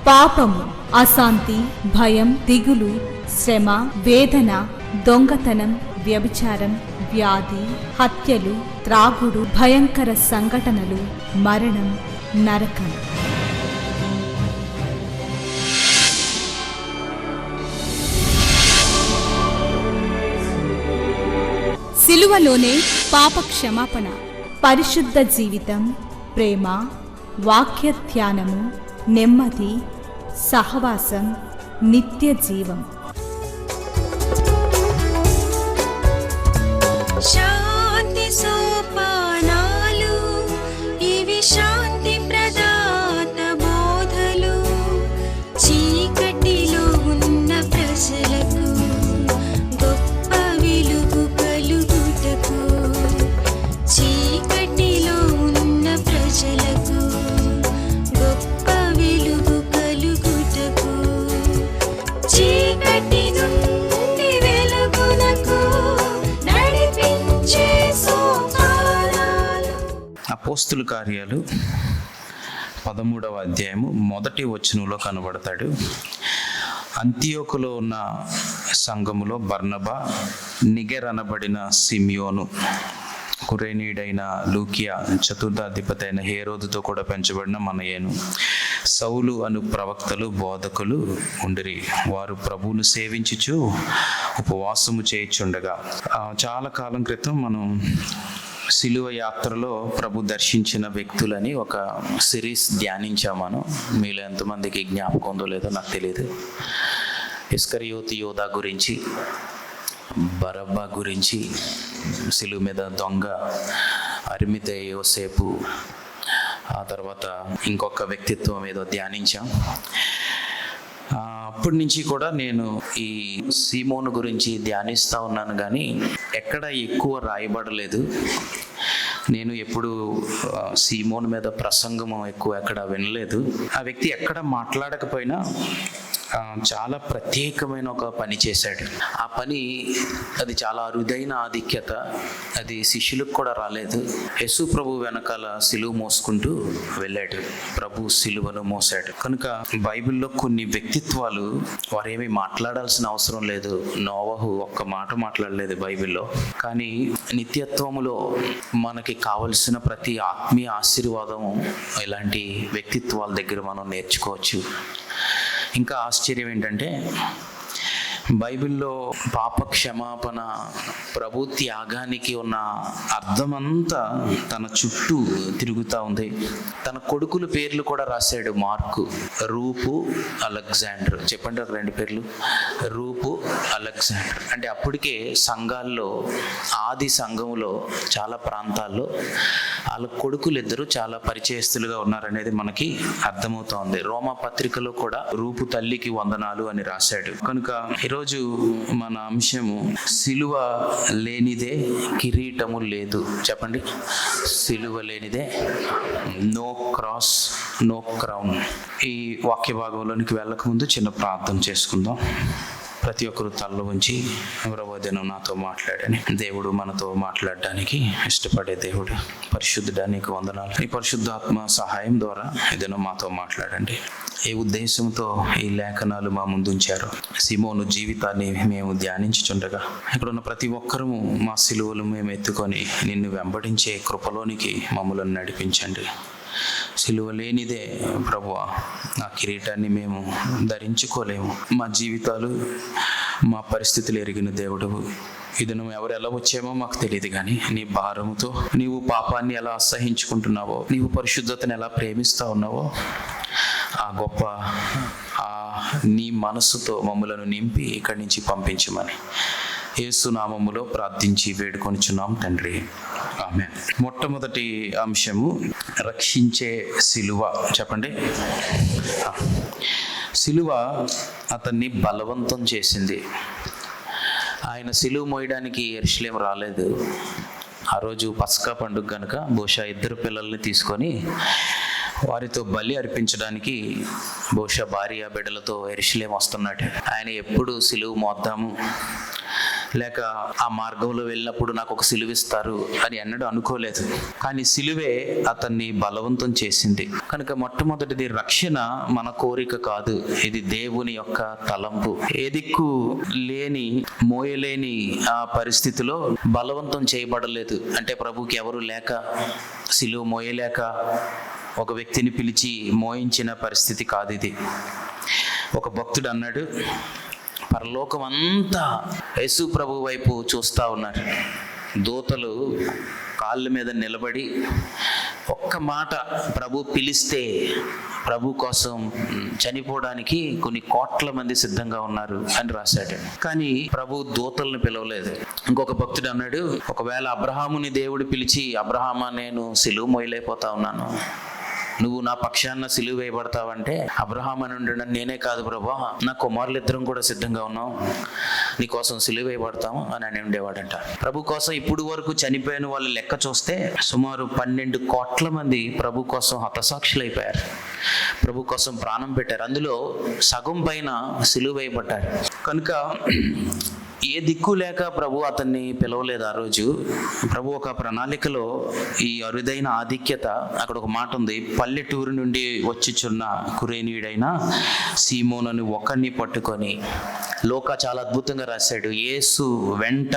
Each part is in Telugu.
పాపము, అశాంతి, భయం, దిగులు, శ్రమ, వేదన, దొంగతనం, వ్యభిచారం, వ్యాధి, హత్యలు, త్రాగుడు, భయంకర సంఘటనలు, మరణం, నరకం. సిలువలోనే పాప క్షమాపణ, పరిశుద్ధ జీవితం, ప్రేమ, వాక్య ధ్యానము, నెమ్మది, సహవాసం, నిత్య జీవం. శాంతి సోపానాలు, ఇవి శాంతి ప్రదాత బోధలు. చీకటిలో ఉన్న ప్రజలకు గొప్ప వెలుగు కలుగుటకు, చీకటిలో ఉన్న ప్రజలకు గొప్ప వెలుగు కలుగుటకు, చీకటి నుండి వెలుగునకు నడిపించే సోపానాలు. అపోస్తుల కార్యాలు 13వ అధ్యాయము 1వ వచనంలో కనబడతాడు. అంతియోకులో ఉన్న సంఘములో బర్నబా, నిగెర్ అనబడిన సిమియోను, కురేనీయుడైన లూకియా, చతుర్థాధిపతి అయిన హేరోదుతో కూడా పెంచబడిన మనయేను, సౌలు అను ప్రవక్తలు, బోధకులు ఉండిరి. వారు ప్రభువును సేవించుచు ఉపవాసము చేయుచుండగా. చాలా కాలం క్రితం మనం సిలువ యాత్రలో ప్రభు దర్శించిన వ్యక్తులని ఒక సిరీస్ ధ్యానించాము. మీలో ఎంతమందికి జ్ఞాపకం ఉందో లేదో నాకు తెలియదు. ఇస్కరియోతు యోధా గురించి, బరబ్బా గురించి, సిలువ మీద దొంగ అరిమితే యోసేపు, ఆ తర్వాత ఇంకొక వ్యక్తిత్వం ఏదో ధ్యానించాం. అప్పటి నుంచి కూడా నేను ఈ సీమోను గురించి ధ్యానిస్తూ ఉన్నాను, కానీ ఎక్కడ ఎక్కువ రాయబడలేదు. నేను ఎప్పుడు సీమోను మీద ప్రసంగము ఎక్కువ ఎక్కడ వినలేదు. ఆ వ్యక్తి ఎక్కడ మాట్లాడకపోయినా చాలా ప్రత్యేకమైన ఒక పని చేశాడు. ఆ పని అది చాలా అరుదైన ఆధిక్యత. అది శిష్యులకు కూడా రాలేదు. యేసు ప్రభు వెనకాల సిలువ మోసుకుంటూ వెళ్ళాడు. ప్రభు సిలువను మోసాడు. కనుక బైబిల్లో కొన్ని వ్యక్తిత్వాలు వారేమీ మాట్లాడాల్సిన అవసరం లేదు. నోవహు ఒక్క మాట మాట్లాడలేదు బైబిల్లో, కానీ నిత్యత్వములో మనకి కావలసిన ప్రతి ఆత్మీయ ఆశీర్వాదము ఇలాంటి వ్యక్తిత్వాల దగ్గర మనం నేర్చుకోవచ్చు. ఇంకా ఆశ్చర్యం ఏంటంటే బైబిల్లో పాప క్షమాపణ, ప్రభు త్యాగానికి ఉన్న అర్థమంతా తన చుట్టూ తిరుగుతూ ఉంది. తన కొడుకుల పేర్లు కూడా రాశాడు. మార్కు, రూపు, అలెగ్జాండర్. చెప్పండి ఒక 2 పేర్లు. రూపు, అలెగ్జాండర్. అంటే అప్పటికే సంఘాల్లో, ఆది సంఘంలో చాలా ప్రాంతాల్లో వాళ్ళ కొడుకులు ఇద్దరు చాలా పరిచయస్తులుగా ఉన్నారనేది మనకి అర్థమవుతోంది. రోమా పత్రికలో కూడా రూపు తల్లికి వందనాలు అని రాశాడు. కనుక ఈరోజు మన అంశము సిలువ లేనిదే కిరీటము లేదు. చెప్పండి, సిలువ లేనిదే నో క్రాస్, నో క్రౌన్. ఈ వాక్య భాగంలోనికి వెళ్ళక ముందు చిన్న ప్రార్థన చేసుకుందాం. ప్రతి ఒక్కరు తల్ల ఉంచి, ఎవరవ దినం నాతో మాట్లాడని. దేవుడు మనతో మాట్లాడడానికి ఇష్టపడే దేవుడు, పరిశుద్ధుడా నీకు వందనాలు. ఈ పరిశుద్ధాత్మ సహాయం ద్వారా ఏదైనా మాతో మాట్లాడండి. ఏ ఉద్దేశంతో ఈ లేఖనాలు మా ముందు ఉంచారో, సిమోను జీవితాన్ని మేము ధ్యానించుచుండగా ఇక్కడ ఉన్న ప్రతి ఒక్కరము మా సిలువలు మేము ఎత్తుకొని నిన్ను వెంబడించే కృపలోనికి మమ్మల్ని నడిపించండి. సిలువ లేనిదే ప్రభువా ఆ కిరీటాన్ని మేము ధరించుకోలేము. మా జీవితాలు, మా పరిస్థితులు ఎరిగిన దేవుడు. ఇది నువ్వు ఎవరు ఎలా వచ్చామో మాకు తెలియదు, కానీ నీ భారముతో నీవు పాపాన్ని ఎలా అసహించుకుంటున్నావో, నీవు పరిశుద్ధతను ఎలా ప్రేమిస్తూ ఉన్నావో, ఆ గొప్ప నీ మనసుతో మమ్మలను నింపి ఇక్కడి నుంచి పంపించమని యేసు నామములో ప్రార్థించి వేడుకొనిచున్నాం తండ్రి, ఆమేన్. మొట్టమొదటి అంశము రక్షించే సిలువ. చెప్పండి. సిలువ అతన్ని బలవంతం చేసింది. ఆయన సిలువ మోయడానికి యెరూషలేము రాలేదు. ఆ రోజు పస్కా పండుగ కనుక బహుశా 2 పిల్లల్ని తీసుకొని వారితో బలి అర్పించడానికి బహుశా భార్య బిడ్డలతో యెరూషలేము వస్తున్నాడు. ఆయన ఎప్పుడు సిలువ మోద్దాము, లేక ఆ మార్గంలో వెళ్ళినప్పుడు నాకు ఒక సిలువ ఇస్తారు అని ఎన్నడూ అనుకోలేదు. కానీ సిలువే అతన్ని బలవంతం చేసింది. కనుక మొట్టమొదటిది రక్షణ మన కోరిక కాదు, ఇది దేవుని యొక్క తలంపు. ఏ దిక్కు లేని మోయలేని ఆ పరిస్థితిలో బలవంతం చేయబడలేదు. అంటే ప్రభుకి ఎవరు లేక, సిలువ మోయలేక ఒక వ్యక్తిని పిలిచి మోయించిన పరిస్థితి కాదు ఇది. ఒక భక్తుడు అన్నాడు, పరలోకం అంతా యేసు ప్రభు వైపు చూస్తూ ఉన్నారు. దూతలు కాళ్ళ మీద నిలబడి ఒక్క మాట ప్రభు పిలిస్తే ప్రభు కోసం చనిపోవడానికి కొన్ని కోట్ల మంది సిద్ధంగా ఉన్నారు అని రాశాడు. కానీ ప్రభు దూతలను పిలవలేదు. ఇంకొక భక్తుడు అన్నాడు, ఒకవేళ అబ్రహాముని దేవుడు పిలిచి, అబ్రహామా నేను సిలువ మోయలేకపోతా ఉన్నాను, నువ్వు నా పక్షాన సిలువ వేయబడతావంటే అబ్రహాం అని ఉండడం నేనే కాదు ప్రభా, నా కుమారులు ఇద్దరం కూడా సిద్ధంగా ఉన్నాం, నీ కోసం సిలువ వేయబడతాము అని ఉండేవాడంట. ప్రభు కోసం ఇప్పుడు వరకు చనిపోయిన వాళ్ళు లెక్క చూస్తే సుమారు 12 కోట్ల మంది ప్రభు కోసం హతసాక్షులు అయిపోయారు, ప్రభు కోసం ప్రాణం పెట్టారు. అందులో సగం పైన సిలువ వేయబడ్డారు. కనుక ఏ దిక్కు లేక ప్రభు అతన్ని పిలవలేదు. ఆ రోజు ప్రభు ఒక ప్రణాళికలో ఈ అరుదైన ఆధిక్యత, అక్కడ ఒక మాట ఉంది, పల్లెటూరు నుండి వచ్చిచున్న కురేనీయుడైన సీమోనుని ఒకరిని పట్టుకొని, లోకా చాలా అద్భుతంగా రాశాడు, యేసు వెంట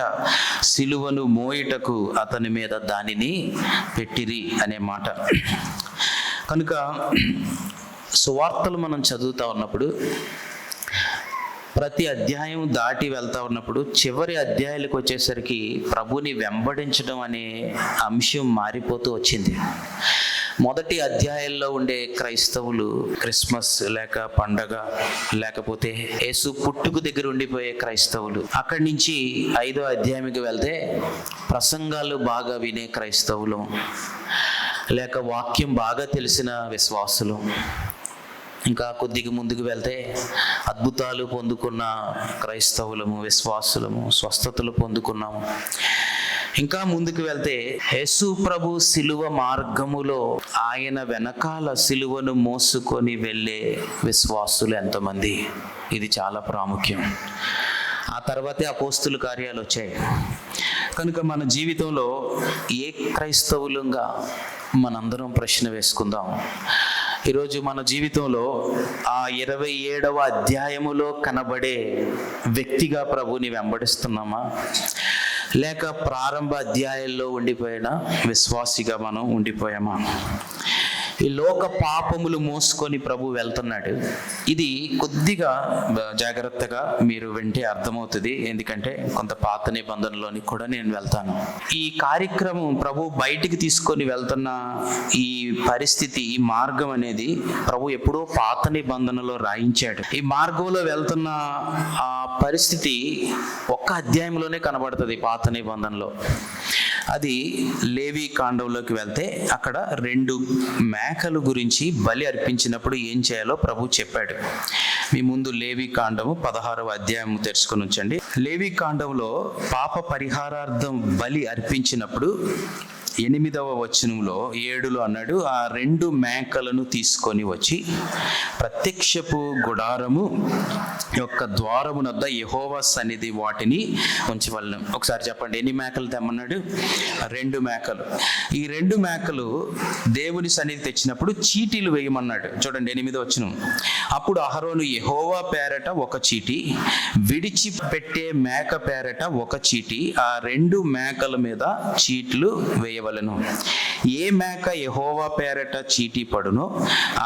సిలువను మోయుటకు అతని మీద దానిని పెట్టిరి అనే మాట. కనుక సువార్తలు మనం చదువుతా ఉన్నప్పుడు, ప్రతి అధ్యాయం దాటి వెళ్తా ఉన్నప్పుడు చివరి అధ్యాయాలకు వచ్చేసరికి ప్రభుని వెంబడించడం అనే అంశం మారిపోతూ వచ్చింది. మొదటి అధ్యాయంలో ఉండే క్రైస్తవులు క్రిస్మస్ లేక పండగ లేకపోతే యేసు పుట్టుకు దగ్గర ఉండిపోయే క్రైస్తవులు, అక్కడి నుంచి 5వ అధ్యాయంకి వెళ్తే ప్రసంగాలు బాగా వినే క్రైస్తవులు లేక వాక్యం బాగా తెలిసిన విశ్వాసులు, ఇంకా కొద్దిగా ముందుకు వెళ్తే అద్భుతాలు పొందుకున్న క్రైస్తవులము విశ్వాసులము, స్వస్థతలు పొందుకున్నాము. ఇంకా ముందుకు వెళ్తే యేసు ప్రభు సిలువ మార్గములో ఆయన వెనకాల సిలువను మోసుకొని వెళ్ళే విశ్వాసులు ఎంతమంది, ఇది చాలా ప్రాముఖ్యం. ఆ తర్వాతే అపోస్తుల కార్యాలు వచ్చాయి. కనుక మన జీవితంలో ఏ క్రైస్తవులుగా మనందరం ప్రశ్న వేసుకుందాం. ఈరోజు మన జీవితంలో ఆ 27వ అధ్యాయములో కనబడే వ్యక్తిగా ప్రభుని వెంబడిస్తున్నామా, లేక ప్రారంభ అధ్యాయాల్లో ఉండిపోయిన విశ్వాసిగా మనం ఉండిపోయామా? ఈ లోక పాపములు మోసుకొని ప్రభు వెళ్తున్నాడు. ఇది కొద్దిగా జాగ్రత్తగా మీరు వింటే అర్థమవుతుంది, ఎందుకంటే కొంత పాత నిబంధనలోని కూడా నేను వెళ్తాను. ఈ కార్యక్రమం ప్రభు బయటికి తీసుకొని వెళ్తున్న ఈ పరిస్థితి, ఈ మార్గం అనేది ప్రభు ఎప్పుడో పాత నిబంధనలో రాయించాడు. ఈ మార్గంలో వెళ్తున్న ఆ పరిస్థితి ఒక్క అధ్యాయంలోనే కనబడుతుంది పాత నిబంధనలో. అది లేవి కాండంలోకి వెళ్తే అక్కడ 2 మేకల గురించి బలి అర్పించినప్పుడు ఏం చేయాలో ప్రభు చెప్పాడు. మీ ముందు లేవి కాండము 16వ అధ్యాయం తెరుచుకొని ఉంచండి. లేవి కాండంలో పాప పరిహారార్థం బలి అర్పించినప్పుడు 8వ వచనంలో 7లో అన్నాడు, ఆ 2 మేకలను తీసుకొని వచ్చి ప్రత్యక్షపు గుడారము యొక్క ద్వారమునొద్ద యెహోవా సన్నిధి వాటిని ఉంచవలెను. ఒకసారి చెప్పండి, ఎన్ని మేకలు తెమ్మన్నాడు? 2 మేకలు. ఈ 2 మేకలు దేవుని సన్నిధి తెచ్చినప్పుడు చీటీలు వేయమన్నాడు. చూడండి 8వ వచనం, అప్పుడు అహరోను యెహోవా పేరట ఒక చీటి, విడిచిపెట్టే మేక పేరట ఒక చీటి, ఆ 2 మేకల మీద చీట్లు వేయవలెను. ఏ మేక యెహోవా పేరట చీటీ పడునో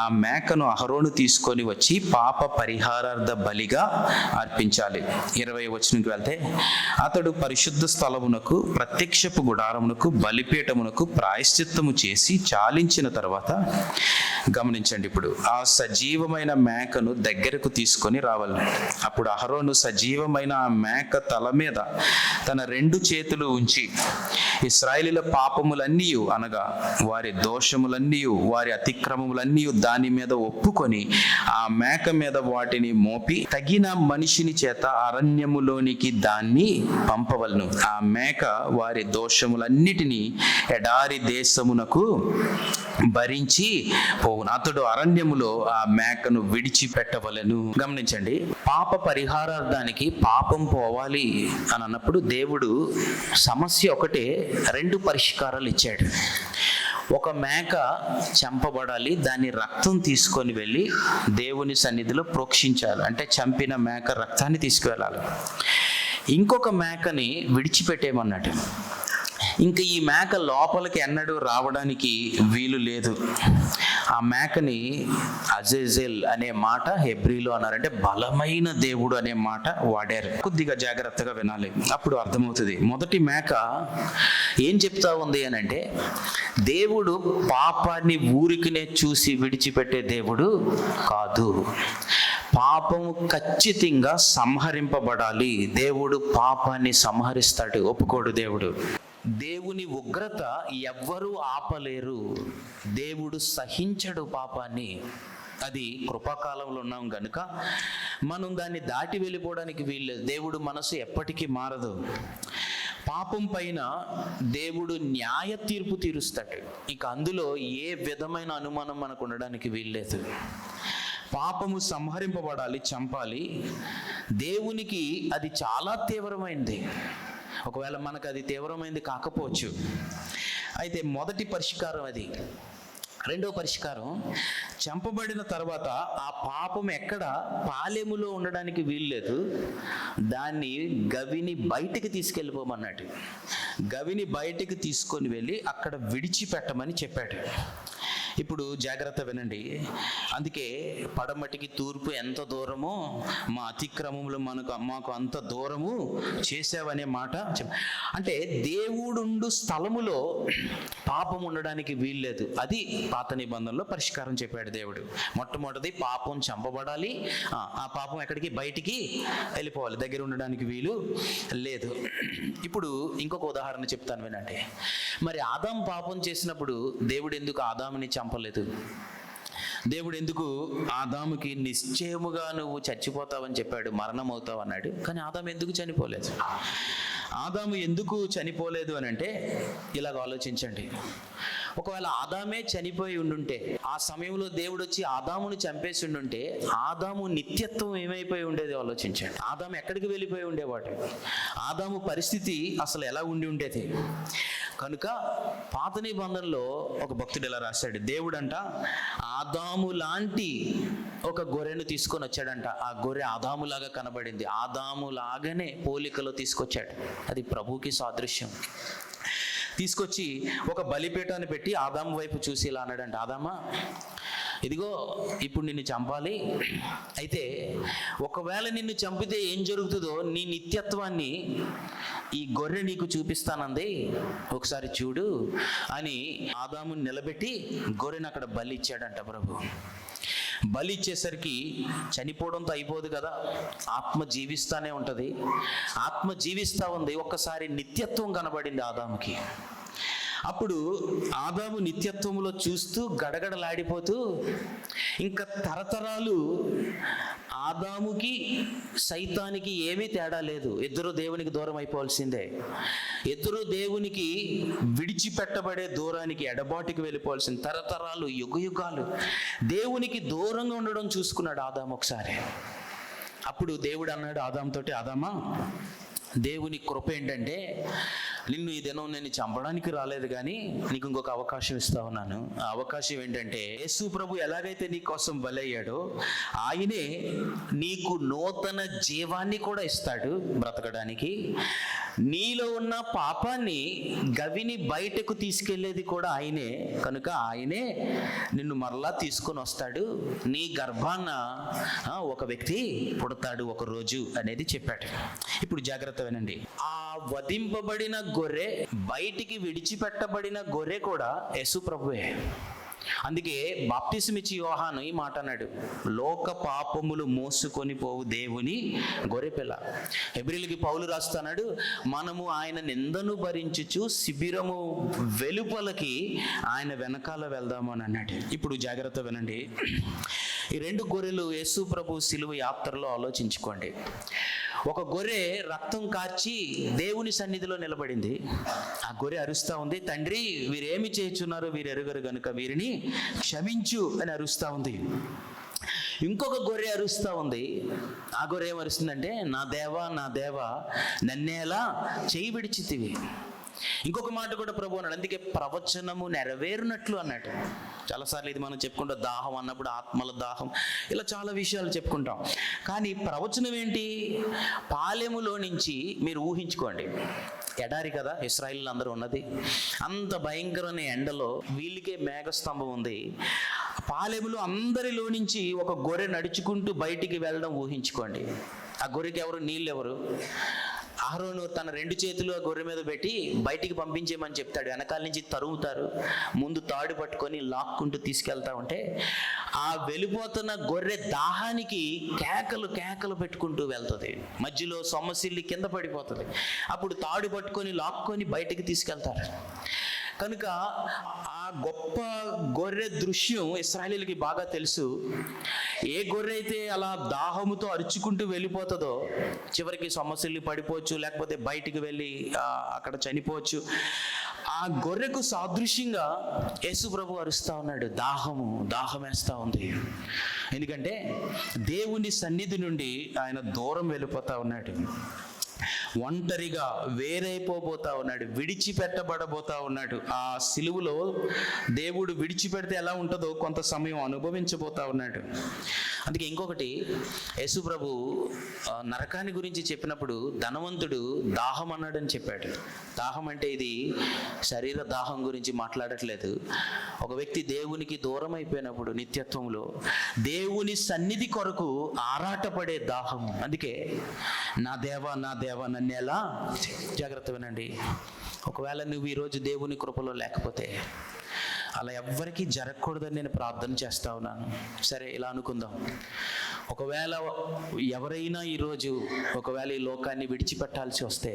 ఆ మేకను అహరోను తీసుకొని వచ్చి పాప పరిహారార్థ బలిగా అర్పించాలి. 20వ వచనంకి వెళ్తే, అతడు పరిశుద్ధ స్థలమునకు ప్రత్యక్షపు గుడారమునకు బలిపీఠమునకు ప్రాయశ్చిత్తము చేసి చాలించిన తర్వాత, గమనించండి, ఇప్పుడు ఆ సజీవమైన మేకను దగ్గరకు తీసుకొని రావాలి. అప్పుడు అహరోను సజీవమైన ఆ మేక తల మీద తన 2 చేతులు ఉంచి ఇశ్రాయేలీయుల పాపములన్నీ అనగా వారి దోషములన్నీ వారి అతిక్రమములన్నీ దాని మీద ఒప్పుకొని ఆ మేక మీద వాటిని మోపి తగిన మనిషిని చేత అరణ్యములోనికి దాన్ని పంపవలను. ఆ మేక వారి దోషములన్నిటినీ ఎడారి దేశమునకు భరించి పోవును. అతడు అరణ్యములో ఆ మేకను విడిచిపెట్టవలెను. గమనించండి, పాప పరిహారార్థానికి పాపం పోవాలి అని అన్నప్పుడు దేవుడు సమస్య ఒకటే, 2 పరిష్కారాలు ఇచ్చాడు. ఒక మేక చంపబడాలి, దాని రక్తం తీసుకొని వెళ్ళి దేవుని సన్నిధిలో ప్రోక్షించాలి, అంటే చంపిన మేక రక్తాన్ని తీసుకువెళ్ళాలి. ఇంకొక మేకని విడిచిపెట్టేయమన్నాడు. ఇంకా ఈ మేక లోపలికి ఎన్నడూ రావడానికి వీలు లేదు. ఆ మేకని అజేజెల్ అనే మాట హెబ్రీలో అన్నారంటే బలమైన దేవుడు అనే మాట వాడారు. కొద్దిగా జాగ్రత్తగా వినాలి, అప్పుడు అర్థమవుతుంది. మొదటి మేక ఏం చెప్తా ఉంది అని అంటే, దేవుడు పాపాన్ని ఊరికినే చూసి విడిచిపెట్టే దేవుడు కాదు. పాపము ఖచ్చితంగా సంహరింపబడాలి. దేవుడు పాపాన్ని సంహరిస్తాడు, ఒప్పుకోడు దేవుడు. దేవుని ఉగ్రత ఎవ్వరూ ఆపలేరు. దేవుడు సహించడు పాపాన్ని. అది కృపాకాలంలో ఉన్నాం గనుక మనం దాన్ని దాటి వెళ్ళిపోవడానికి వీల్లేదు. దేవుడు మనసు ఎప్పటికీ మారదు. పాపం పైన దేవుడు న్యాయ తీర్పు తీరుస్తాడు. ఇక అందులో ఏ విధమైన అనుమానం మనకు ఉండడానికి వీల్లేదు. పాపము సంహరింపబడాలి, చంపాలి. దేవునికి అది చాలా తీవ్రమైంది. ఒకవేళ మనకు అది తీవ్రమైంది కాకపోవచ్చు. అయితే మొదటి పరిష్కారం అది. రెండవ పరిష్కారం, చంపబడిన తర్వాత ఆ పాపం ఎక్కడ పాలెములో ఉండడానికి వీల్లేదు. దాన్ని గవిని బయటికి తీసుకెళ్ళిపోమన్నాడు. గవిని బయటికి తీసుకొని వెళ్ళి అక్కడ విడిచిపెట్టమని చెప్పాడు. ఇప్పుడు జాగ్రత్త వినండి. అందుకే పడమటికి తూర్పు ఎంత దూరమో మా అతిక్రమములు మాకు అంత దూరము చేసావనే మాట. అంటే దేవుడుండు స్థలములో పాపం ఉండడానికి వీల్లేదు. అది పాత నిబంధనలో పరిష్కారం చెప్పాడు దేవుడు. మొట్టమొదటిది పాపం చంపబడాలి. ఆ పాపం ఎక్కడికి బయటికి వెళ్ళిపోవాలి, దగ్గర ఉండడానికి వీలు లేదు. ఇప్పుడు ఇంకొక ఉదాహరణ చెప్తాను వినండి. మరి ఆదాం పాపం చేసినప్పుడు దేవుడు ఎందుకు ఆదాముని చంపలేదు? దేవుడు ఎందుకు ఆదాముకి నిశ్చయముగా నువ్వు చచ్చిపోతావని చెప్పాడు, మరణం అవుతావు అన్నాడు. కానీ ఆదాము ఎందుకు చనిపోలేదు? ఆదాము ఎందుకు చనిపోలేదు అని అంటే ఇలాగ ఆలోచించండి. ఒకవేళ ఆదామే చనిపోయి ఉండుంటే, ఆ సమయంలో దేవుడు వచ్చి ఆదామును చంపేసి ఉండుంటే, ఆదాము నిత్యత్వం ఏమైపోయి ఉండేది ఆలోచించండి. ఆదాము ఎక్కడికి వెళ్ళిపోయి ఉండేవాడు? ఆదాము పరిస్థితి అసలు ఎలా ఉండి ఉండేది? కనుక పాత నిబంధనలో ఒక భక్తుడు ఇలా రాశాడు, దేవుడంట ఆదాము లాంటి ఒక గొర్రెను తీసుకొని వచ్చాడంట. ఆ గొర్రె ఆదాములాగా కనబడింది, ఆదాములాగానే పోలికలో తీసుకొచ్చాడు. అది ప్రభువుకి సాదృశ్యం. తీసుకొచ్చి ఒక బలిపీఠాన్ని పెట్టి ఆదాము వైపు చూసి ఇలా అన్నాడంట, ఆదామా ఇదిగో ఇప్పుడు నిన్ను చంపాలి. అయితే ఒకవేళ నిన్ను చంపితే ఏం జరుగుతుందో నీ నిత్యత్వాన్ని ఈ గొర్రె నీకు చూపిస్తానంది, ఒకసారి చూడు అని ఆదాముని నిలబెట్టి గొర్రెను అక్కడ బలి ఇచ్చాడంట ప్రభు. బలి ఇచ్చేసరికి చనిపోవడంతో అయిపోదు కదా, ఆత్మ జీవిస్తానే ఉంటుంది. ఆత్మ జీవిస్తూ ఉంది. ఒక్కసారి నిత్యత్వం కనబడింది ఆదాముకి. అప్పుడు ఆదాము నిత్యత్వంలో చూస్తూ గడగడలాడిపోతూ, ఇంకా తరతరాలు ఆదాముకి సైతానికి ఏమీ తేడా లేదు. ఇద్దరు దేవునికి దూరం అయిపోవాల్సిందే. ఇద్దరు దేవునికి విడిచిపెట్టబడే దూరానికి, ఎడబాటుకి వెళ్ళిపోవాల్సింది. తరతరాలు, యుగాలు దేవునికి దూరంగా ఉండడం చూసుకున్నాడు ఆదాము ఒకసారి. అప్పుడు దేవుడు అన్నాడు ఆదాముతోటి, ఆదామా దేవుని కృప ఏంటంటే నిన్ను ఈ దినం నేను చంపడానికి రాలేదు, కానీ నీకు ఇంకొక అవకాశం ఇస్తా ఉన్నాను. ఆ అవకాశం ఏంటంటే, యేసు ప్రభు ఎలాగైతే నీ కోసం బలయ్యాడో ఆయనే నీకు నూతన జీవాన్ని కూడా ఇస్తాడు బ్రతకడానికి. నీలో ఉన్న పాపాన్ని గవిని బయటకు తీసుకెళ్లేది కూడా ఆయనే. కనుక ఆయనే నిన్ను మరలా తీసుకొని వస్తాడు. నీ గర్భాన్న ఒక వ్యక్తి పుడతాడు ఒక రోజు అనేది చెప్పాడు. ఇప్పుడు జాగ్రత్త వినండి. ఆ వధింపబడిన గొర్రె, బయటికి విడిచిపెట్టబడిన గొర్రె కూడా యేసు ప్రభువే. అందుకే బాప్తిసం ఇచ్చి యోహాను ఈ మాట అన్నాడు, లోక పాపములు మోసుకొని పోవు దేవుని గొర్రెపిల్ల. హెబ్రీయులకి పౌలు రాస్తున్నాడు, మనము ఆయన నిందను భరించుచు శిబిరము వెలుపలకి ఆయన వెనకాల వెళ్దాము అని అన్నాడు. ఇప్పుడు జాగ్రత్త వినండి. ఈ 2 గొర్రెలు యేసు ప్రభు సిలువ యాత్రలో ఆలోచించుకోండి. ఒక గొర్రె రక్తం కార్చి దేవుని సన్నిధిలో నిలబడింది. ఆ గొర్రె అరుస్తా ఉంది, తండ్రి వీరేమి చేయుచున్నారో వీరు ఎరుగరు గనుక వీరిని క్షమించు అని అరుస్తా ఉంది. ఇంకొక గొర్రె అరుస్తా ఉంది. ఆ గొర్రె ఏం అరుస్తుందంటే, నా దేవా నా దేవా నన్నేలా చేయి విడిచితివి. ఇంకొక మాట కూడా ప్రభు అన్నాడు, అందుకే ప్రవచనము నెరవేరునట్లు అన్నట్టు. చాలాసార్లు ఇది మనం చెప్పుకుంటాం, దాహం అన్నప్పుడు ఆత్మల దాహం, ఇలా చాలా విషయాలు చెప్పుకుంటాం. కానీ ప్రవచనం ఏంటి? పాలెములో నుంచి మీరు ఊహించుకోండి, ఎడారి కదా ఇశ్రాయేలు అందరూ ఉన్నది, అంత భయంకరమైన ఎండలో వీళ్ళకే మేఘస్తంభం ఉంది. పాలెములో అందరిలో నుంచి ఒక గొర్రె నడుచుకుంటూ బయటికి వెళ్ళడం ఊహించుకోండి. ఆ గొర్రెకి ఎవరు? నీళ్ళు ఎవరు? అహరోను తన 2 చేతులు ఆ గొర్రె మీద పెట్టి బయటికి పంపించేయమని చెప్తాడు. వెనకాల నుంచి తరుముతారు, ముందు తాడు పట్టుకొని లాక్కుంటూ తీసుకెళ్తా ఉంటే ఆ వెళ్ళిపోతున్న గొర్రె దాహానికి కేకలు కేకలు పెట్టుకుంటూ వెళ్తుంది. మధ్యలో సొమ్మసిల్లి కింద పడిపోతుంది. అప్పుడు తాడు పట్టుకొని లాక్కొని బయటికి తీసుకెళ్తారు. కనుక ఆ గొప్ప గొర్రె దృశ్యం ఇశ్రాయేలీయులకి బాగా తెలుసు. ఏ గొర్రె అయితే అలా దాహముతో అరుచుకుంటూ వెళ్ళిపోతుందో చివరికి సొమ్మసిల్లి పడిపోవచ్చు, లేకపోతే బయటికి వెళ్ళి అక్కడ చనిపోవచ్చు. ఆ గొర్రెకు సాదృశ్యంగా యేసు ప్రభు అరుస్తా ఉన్నాడు, దాహం వేస్తా ఉంది. ఎందుకంటే దేవుని సన్నిధి నుండి ఆయన దూరం వెళ్ళిపోతా ఉన్నాడు, ఒంటరిగా వేరైపోబోతా ఉన్నాడు, విడిచిపెట్టబడబోతా ఉన్నాడు. ఆ సిలువలో దేవుడు విడిచిపెడితే ఎలా ఉంటుందో కొంత సమయం అనుభవించబోతా ఉన్నాడు. అందుకే ఇంకొకటి, యేసు ప్రభు నరకాన్ని గురించి చెప్పినప్పుడు ధనవంతుడు దాహం అన్నాడని చెప్పాడు. దాహం అంటే ఇది శరీర దాహం గురించి మాట్లాడట్లేదు. ఒక వ్యక్తి దేవునికి దూరం అయిపోయినప్పుడు నిత్యత్వంలో దేవుని సన్నిధి కొరకు ఆరాటపడే దాహం. అందుకే నా దేవా నా దేవా నన్నేలా. జాగ్రత్త వినండి, ఒకవేళ నువ్వు ఈరోజు దేవుని కృపలో లేకపోతే, అలా ఎవ్వరికీ జరగకూడదని నేను ప్రార్థన చేస్తా ఉన్నాను. సరే, ఇలా అనుకుందాం, ఒకవేళ ఎవరైనా ఈరోజు ఒకవేళ ఈ లోకాన్ని విడిచిపెట్టాల్సి వస్తే,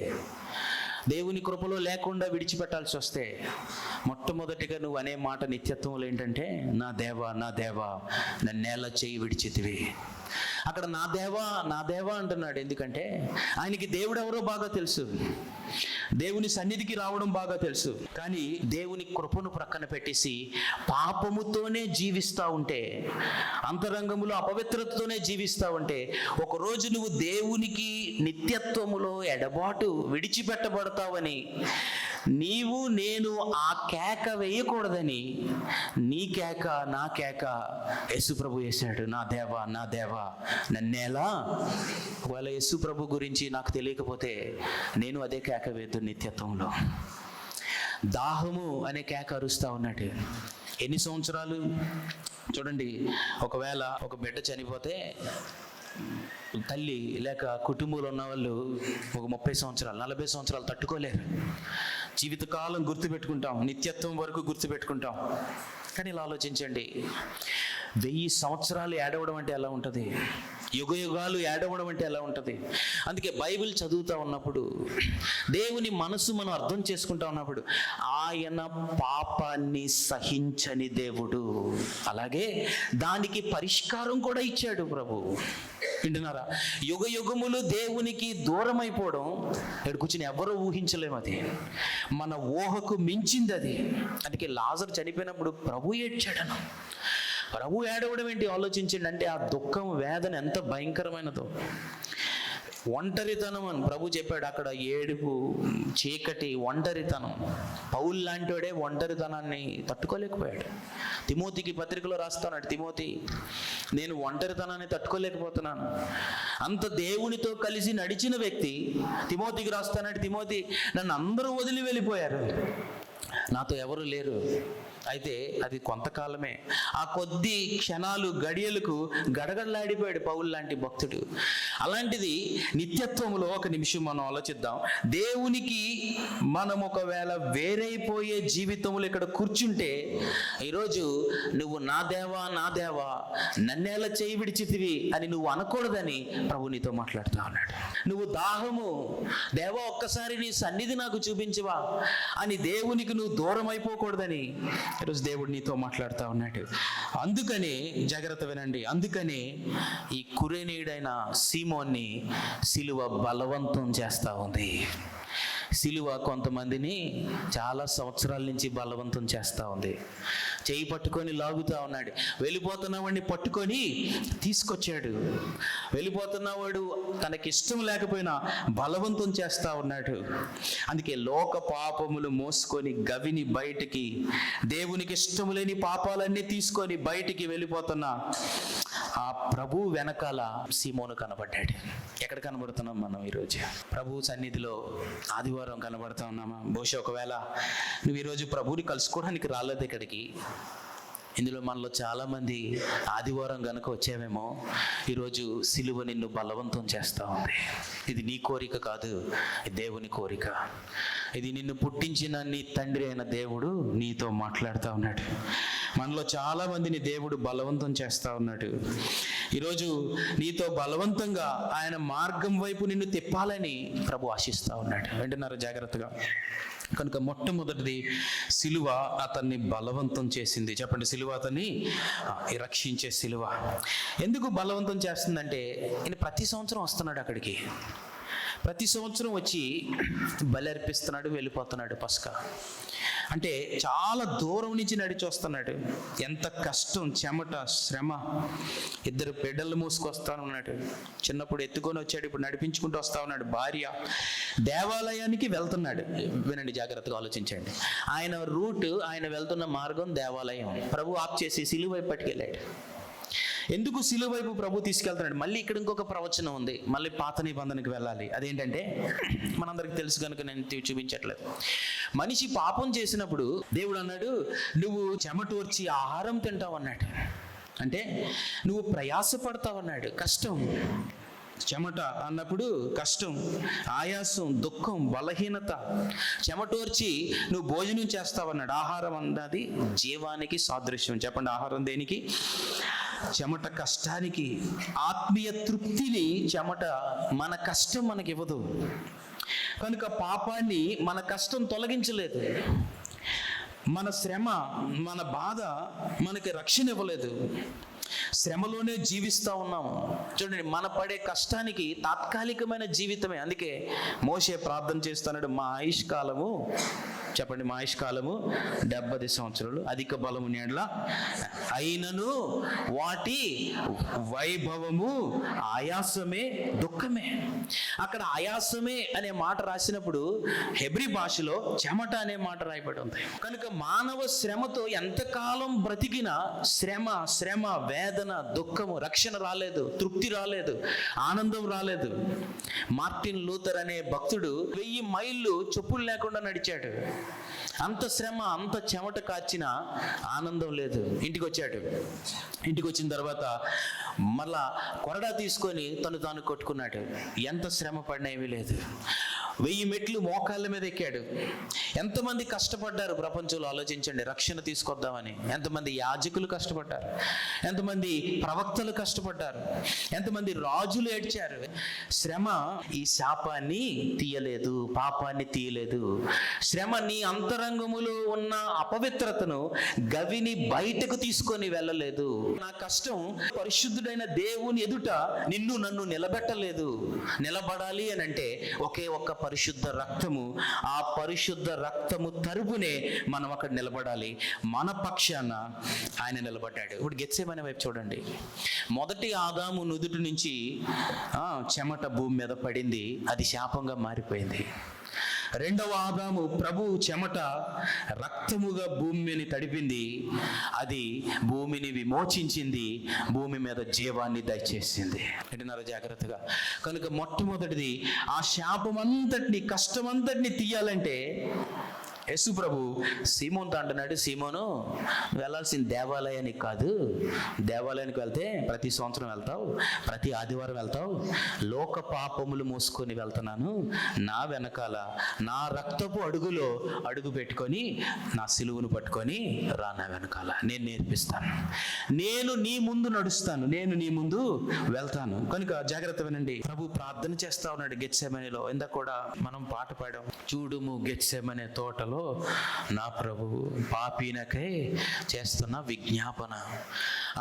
దేవుని కృపలో లేకుండా విడిచిపెట్టాల్సి వస్తే, మొట్టమొదటిగా నువ్వు అనే మాట నిత్యత్వంలో ఏంటంటే, నా దేవా నా దేవా నన్నేలా చేయి విడిచితివి. అక్కడ నా దేవా అంటున్నాడు. ఎందుకంటే ఆయనకి దేవుడు ఎవరో బాగా తెలుసు, దేవుని సన్నిధికి రావడం బాగా తెలుసు. కానీ దేవుని కృపను ప్రక్కన పెట్టేసి పాపముతోనే జీవిస్తూ ఉంటే, అంతరంగములో అపవిత్రతతోనే జీవిస్తూ ఉంటే, ఒకరోజు నువ్వు దేవునికి నిత్యత్వములో ఎడబాటు విడిచిపెట్టబడతావని నీవు నేను ఆ కేక వేయకూడదని నీ కేక నా కేక యేసు ప్రభు వేశాడు. నా దేవా నా దేవా నన్నేలా. ఒకవేళ యేసు ప్రభు గురించి నాకు తెలియకపోతే నేను అదే కేక వేద్దు నిత్యత్వంలో. దాహము అనే కేక అరుస్తా ఉన్నాడు. ఎన్ని సంవత్సరాలు చూడండి, ఒకవేళ ఒక బిడ్డ చనిపోతే తల్లి లేక కుటుంబంలో ఉన్న వాళ్ళు ఒక 30 సంవత్సరాలు 40 సంవత్సరాలు తట్టుకోలేరు. జీవితకాలం గుర్తుపెట్టుకుంటాం, నిత్యత్వం వరకు గుర్తుపెట్టుకుంటాం. కానీ ఇలా ఆలోచించండి, 1000 సంవత్సరాలు ఏడవడం అంటే ఎలా ఉంటుంది? యుగ యుగాలు ఏడవడం అంటే ఎలా ఉంటుంది? అందుకే బైబిల్ చదువుతూ ఉన్నప్పుడు, దేవుని మనసు మనం అర్థం చేసుకుంటా ఉన్నప్పుడు, ఆయన పాపాన్ని సహించని దేవుడు, అలాగే దానికి పరిష్కారం కూడా ఇచ్చాడు ప్రభు. వింటున్నారా? యుగ యుగములు దేవునికి దూరం అయిపోవడం ఇక్కడ కూర్చుని ఎవరో ఊహించలేము. అది మన ఊహకు మించింది అది. అందుకే లాజరు చనిపోయినప్పుడు ప్రభు ఏడ్చాడను. ప్రభు ఏడవడం ఏంటి ఆలోచించండి. అంటే ఆ దుఃఖం వేదన ఎంత భయంకరమైనదో. ఒంటరితనం అని ప్రభు చెప్పాడు. అక్కడ ఏడుపు, చీకటి, ఒంటరితనం. పౌలు లాంటి వాడే ఒంటరితనాన్ని తట్టుకోలేకపోయాడు. తిమోతికి పత్రికలో రాస్తాడు, తిమోతి నేను ఒంటరితనాన్ని తట్టుకోలేకపోతున్నాను. అంత దేవునితో కలిసి నడిచిన వ్యక్తి తిమోతికి రాస్తానంటే, తిమోతి నన్ను అందరూ వదిలి వెళ్ళిపోయారు, నాతో ఎవరు లేరు. అయితే అది కొంతకాలమే. ఆ కొద్ది క్షణాలు గడియలకు గడగడలాడిపోయాడు పౌలు లాంటి భక్తుడు. అలాంటిది నిత్యత్వంలో ఒక నిమిషం మనం ఆలోచిద్దాం. దేవునికి మనం ఒకవేళ వేరైపోయే జీవితంలో ఇక్కడ కూర్చుంటే, ఈరోజు నువ్వు నా దేవా నా దేవా నన్నేలా చేయి విడిచితివి అని నువ్వు అనకూడదని ప్రభు నీతో మాట్లాడుతూ ఉన్నాడు. నువ్వు దాహము, దేవా ఒక్కసారి నీ సన్నిధి నాకు చూపించవా అని దేవునికి నువ్వు దూరం అయిపోకూడదని ఈరోజు దేవుడు నీతో మాట్లాడుతూ ఉన్నాడు. అందుకనే జాగ్రత్త వినండి, అందుకనే ఈ కురేనీయుడైన సీమోన్ని సిలువ బలవంతం చేస్తూ ఉంది. సిలువ కొంతమందిని చాలా సంవత్సరాల నుంచి బలవంతం చేస్తూ ఉంది. చేయి పట్టుకొని లాగుతూ ఉన్నాడు. వెళ్ళిపోతున్నవాడిని పట్టుకొని తీసుకొచ్చాడు. వెళ్ళిపోతున్నవాడు తనకిష్టం లేకపోయినా బలవంతం చేస్తూ ఉన్నాడు. అందుకే లోక పాపములు మోసుకొని గవిని బయటికి, దేవునికి ఇష్టం లేని పాపాలన్నీ తీసుకొని బయటికి వెళ్ళిపోతున్న ఆ ప్రభు వెనకాల సీమోను కనబడ్డాడు. ఎక్కడ కనబడుతున్నాం మనం ఈరోజు? ప్రభు సన్నిధిలో ఆదివారం కనబడుతూ ఉన్నామా? బహుశా ఒకవేళ నువ్వు ఈరోజు ప్రభువుని కలుసుకోవడానికి రాలేదు ఇక్కడికి. ఇందులో మనలో చాలామంది ఆదివారం గనుక వచ్చామేమో, ఈరోజు సిలువ నిన్ను బలవంతం చేస్తూ ఉంది. ఇది నీ కోరిక కాదు, ఇది దేవుని కోరిక. ఇది నిన్ను పుట్టించిన నీ తండ్రి అయిన దేవుడు నీతో మాట్లాడుతూ ఉన్నాడు. మనలో చాలా మందిని దేవుడు బలవంతం చేస్తూ ఉన్నాడు. ఈరోజు నీతో బలవంతంగా ఆయన మార్గం వైపు నిన్ను తిప్పాలని ప్రభు ఆశిస్తూ ఉన్నాడు. వింటున్నారా జాగ్రత్తగా? కనుక మొట్టమొదటిది సిలువ అతన్ని బలవంతం చేసింది. చెప్పండి, సిలువ అతన్ని రక్షించే సిలువ. ఎందుకు బలవంతం చేస్తుందంటే, ఈయన ప్రతి సంవత్సరం వస్తున్నాడు అక్కడికి. ప్రతి సంవత్సరం వచ్చి బలి అర్పిస్తున్నాడు, వెళ్ళిపోతున్నాడు పస్కా. అంటే చాలా దూరం నుంచి నడిచి వస్తున్నాడు. ఎంత కష్టం, చెమట, శ్రమ. 2 బిడ్డలు మూసుకొస్తా ఉన్నాడు. చిన్నప్పుడు ఎత్తుకొని వచ్చాడు, ఇప్పుడు నడిపించుకుంటూ వస్తా ఉన్నాడు. భార్య. దేవాలయానికి వెళ్తున్నాడు. వినండి, జాగ్రత్తగా ఆలోచించండి. ఆయన రూట్, ఆయన వెళ్తున్న మార్గం దేవాలయం. ప్రభు ఆప్ చేసి సిలువ వైపు పట్టుకెళ్ళాడు. ఎందుకు సిలువ వైపు ప్రభు తీసుకెళ్తున్నాడు? మళ్ళీ ఇక్కడ ఇంకొక ప్రవచనం ఉంది. మళ్ళీ పాత నిబంధనకు వెళ్ళాలి. అదేంటంటే, మనందరికి తెలుసు కనుక నేను చూపించట్లేదు. మనిషి పాపం చేసినప్పుడు దేవుడు అన్నాడు, నువ్వు చెమటోర్చి ఆహారం తింటావు అన్నాడు. అంటే నువ్వు ప్రయాసపడతావన్నాడు. కష్టం, చెమట అన్నప్పుడు కష్టం, ఆయాసం, దుఃఖం, బలహీనత. చెమటోర్చి నువ్వు భోజనం చేస్తావన్నాడు. ఆహారం అన్నది జీవానికి సాదృశ్యం. చెప్పండి, ఆహారం దేనికి? చెమట కష్టానికి. ఆత్మీయ తృప్తిని చెమట, మన కష్టం మనకి ఇవ్వదు. కనుక పాపాన్ని మన కష్టం తొలగించలేదు. మన శ్రమ, మన బాధ మనకి రక్షణ ఇవ్వలేదు. శ్రమలోనే జీవిస్తూ ఉన్నాము. చూడండి, మన పడే కష్టానికి తాత్కాలికమైన జీవితమే. అందుకే మోషే ప్రార్థన చేస్తున్నాడు, మా ఆయుష్కాలము, చెప్పండి, మా ఆయుష్కాలము 70 సంవత్సరాలు, అధిక బలము నీడల అయినను వాటి వైభవము ఆయాసమే, దుఃఖమే. అక్కడ ఆయాసమే అనే మాట రాసినప్పుడు హెబ్రీ భాషలో చెమట అనే మాట రాయబడి ఉంది. కనుక మానవ శ్రమతో ఎంతకాలం బ్రతికినా శ్రమ, శ్రమ, వేదన, దుఃఖము, రక్షణ రాలేదు, తృప్తి రాలేదు, ఆనందం రాలేదు. మార్టిన్ లూథర్ అనే భక్తుడు 1000 మైళ్ళు చెప్పులు లేకుండా నడిచాడు. అంత శ్రమ, అంత చెమట కాచిన ఆనందం లేదు. ఇంటికి వచ్చాడు. ఇంటికి వచ్చిన తర్వాత మళ్ళా కొరడా తీసుకొని తాను కొట్టుకున్నాడు. ఎంత శ్రమ పడినా ఏమీ లేదు. 1000 మెట్లు మోకాళ్ళ మీద ఎక్కాడు. ఎంతమంది కష్టపడ్డారు ప్రపంచంలో ఆలోచించండి, రక్షణ తీసుకొద్దామని. ఎంతమంది యాజకులు కష్టపడ్డారు, ఎంతమంది ప్రవక్తలు కష్టపడ్డారు, ఎంతమంది రాజులు ఏడ్చారు. శ్రమ ఈ శాపాన్ని తీయలేదు, పాపాన్ని తీయలేదు. శ్రమ నీ అంతరంగములో ఉన్న అపవిత్రతను, గవిని బయటకు తీసుకొని వెళ్ళలేదు. నా కష్టం పరిశుద్ధుడైన దేవుని ఎదుట నిన్ను నన్ను నిలబెట్టలేదు. నిలబడాలి అని అంటే ఒకే ఒక్క పరిశుద్ధ రక్తము, ఆ పరిశుద్ధ రక్తము తరపునే మనం అక్కడ నిలబడాలి. మన పక్షాన ఆయన నిలబడ్డాడు. ఇప్పుడు గెత్సేమనే వైపు చూడండి. మొదటి ఆదాము నుదుటి నుంచి చెమట భూమి మీద పడింది, అది శాపంగా మారిపోయింది. రెండవ ఆదాము ప్రభు చెమట రక్తముగా భూమిని తడిపింది, అది భూమిని విమోచించింది, భూమి మీద జీవాన్ని దయచేసింది. వింటున్నారా జాగ్రత్తగా? కనుక మొట్టమొదటిది ఆ శాపమంతటిని, కష్టమంతటిని తీయాలంటే యేసు ప్రభు సీమోన్తో అంటున్నాడు, సీమోను, వెళ్ళాల్సిన దేవాలయానికి కాదు. దేవాలయానికి వెళ్తే ప్రతి సంవత్సరం వెళ్తావు, ప్రతి ఆదివారం వెళ్తావు. లోక పాపములు మోసుకొని వెళ్తున్నాను. నా వెనకాల నా రక్తపు అడుగులో అడుగు పెట్టుకొని నా సిలువను పట్టుకొని రా నా వెనకాల. నేను నేర్పిస్తాను, నేను నీ ముందు నడుస్తాను, నేను నీ ముందు వెళ్తాను. కనుక జాగ్రత్త వినండి. ప్రభు ప్రార్థన చేస్తా ఉన్నాడు గెత్సేమనేలో. ఇందాక కూడా మనం పాట పాడాం, చూడుము గెత్సేమనే తోటలో నా ప్రభు పాపినకై చేస్తున్న విజ్ఞాపన.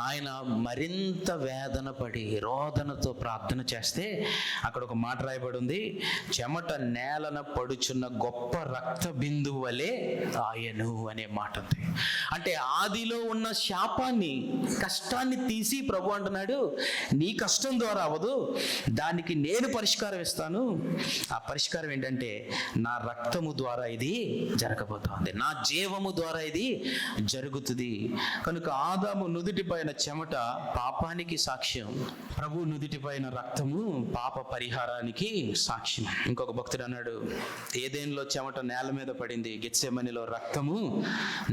ఆయన మరింత వేదన పడి రోదనతో ప్రార్థన చేస్తే అక్కడ ఒక మాట రాయబడి ఉంది, చెమట నేలన పడుచున్న గొప్ప రక్త బిందువు వలె ఆయను అనే మాట ఉంది. అంటే ఆదిలో ఉన్న శాపాన్ని, కష్టాన్ని తీసి ప్రభు అంటున్నాడు, నీ కష్టం ద్వారా అవ్వదు, దానికి నేను పరిష్కారం ఇస్తాను. ఆ పరిష్కారం ఏంటంటే నా రక్తము ద్వారా ఇది జరగబోతోంది, నా జీవము ద్వారా ఇది జరుగుతుంది. కనుక ఆదాము నుదుటిపైన చెమట పాపానికి సాక్ష్యం, ప్రభు నుదుటిపైన రక్తము పాప పరిహారానికి సాక్ష్యం. ఇంకొక భక్తుడు అన్నాడు, ఏదేనిలో చెమట నేల మీద పడింది, గెత్సెమనిలో రక్తము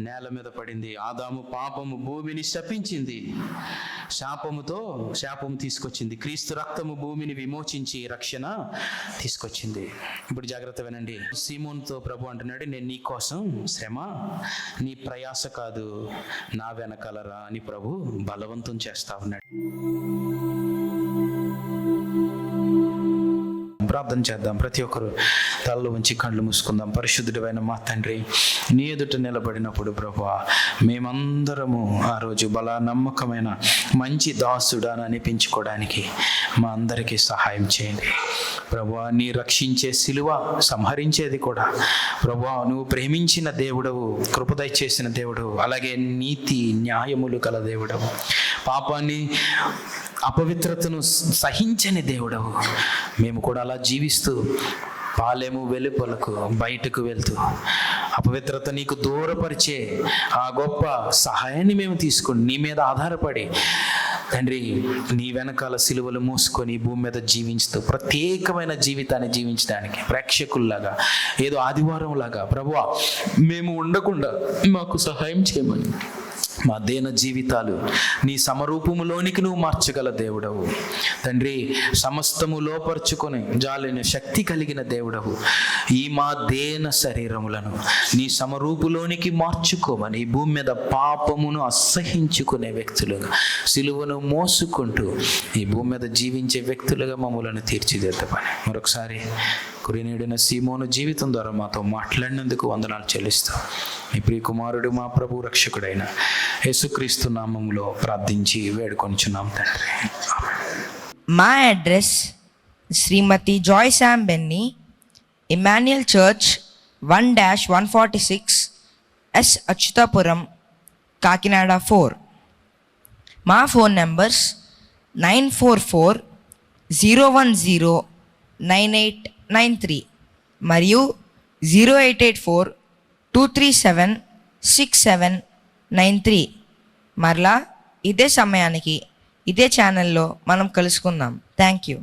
నేల మీద పడింది. ఆదాము పాపము భూమిని శపించింది, శాపము తీసుకొచ్చింది. క్రీస్తు రక్తము భూమిని విమోచించి రక్షణ తీసుకొచ్చింది. ఇప్పుడు జాగ్రత్త వినండి. సీమోనుతో ప్రభు అంటున్నాడు, నేను నీ కోసం శ్రమ, నీ ప్రయాస కాదు, నా వెనకాలరా అని ప్రభు బలవంతం చేస్తా ఉన్నాడు. ప్రార్థన చేద్దాం. ప్రతి ఒక్కరు తలలు ఉంచి కళ్ళు మూసుకుందాం. పరిశుద్ధుడైన మా తండ్రి, నీ ఎదుట నిలబడినప్పుడు ప్రభువా, మేమందరము ఆ రోజు బలా నమ్మకమైన మంచి దాసుడా అని అనిపించుకోవడానికి మా అందరికీ సహాయం చేయండి ప్రభువా. నీ రక్షించే సిలువ సంహరించేది కూడా ప్రభువా, నువ్వు ప్రేమించిన దేవుడవు, కృపదయ చేసిన దేవుడవు, అలాగే నీతి న్యాయములు కల దేవుడవు, పాపాన్ని అపవిత్రతను సహించని దేవుడవు. మేము కూడా అలా జీవిస్తూ పాలెము వెలుపలకు బయటకు వెళ్తూ అపవిత్రత నీకు దూరపరిచే ఆ గొప్ప సహాయాన్ని మేము తీసుకుని నీ మీద ఆధారపడి తండ్రి, నీ వెనకాల సిలువలు మూసుకొని భూమి మీద జీవించుతూ ప్రత్యేకమైన జీవితాన్ని జీవించడానికి ప్రేక్షకుల్లాగా, ఏదో ఆదివారం లాగా ప్రభువా మేము ఉండకుండా మాకు సహాయం చేయమని, మా దేన జీవితాలు నీ సమరూపములోనికి నువ్వు మార్చగల దేవుడవు తండ్రి. సమస్తము లోపరుచుకొని జాలిన శక్తి కలిగిన దేవుడవు. ఈ మా దేన శరీరములను నీ సమరూపులోనికి మార్చుకోమని, ఈ భూమి మీద పాపమును అసహించుకునే వ్యక్తులుగా, సిలువను మోసుకుంటూ ఈ భూమి మీద జీవించే వ్యక్తులుగా మమ్మల్ని తీర్చిదిద్దమని మరొకసారి కురినేడిన సీమోను జీవితం ద్వారా మాతో మాట్లాడినందుకు వందనాలు చెల్లిస్తాం. ఈ ప్రియ కుమారుడు మా ప్రభు రక్షకుడైన యేసుక్రీస్తు నామములో ప్రార్థించి వేడుకొనిచున్నాం తండ్రి. మా address Srimathi Joy Sam Benny, Emmanuel church 1-146 S Achyutapuram, Kakinada 4. మా ఫోన్ నెంబర్స్ 944-010-9893 మరియు 0884-237-6793. మరలా ఇదే సమయానికి ఇదే ఛానల్లో మనం కలుసుకుందాం. Thank you.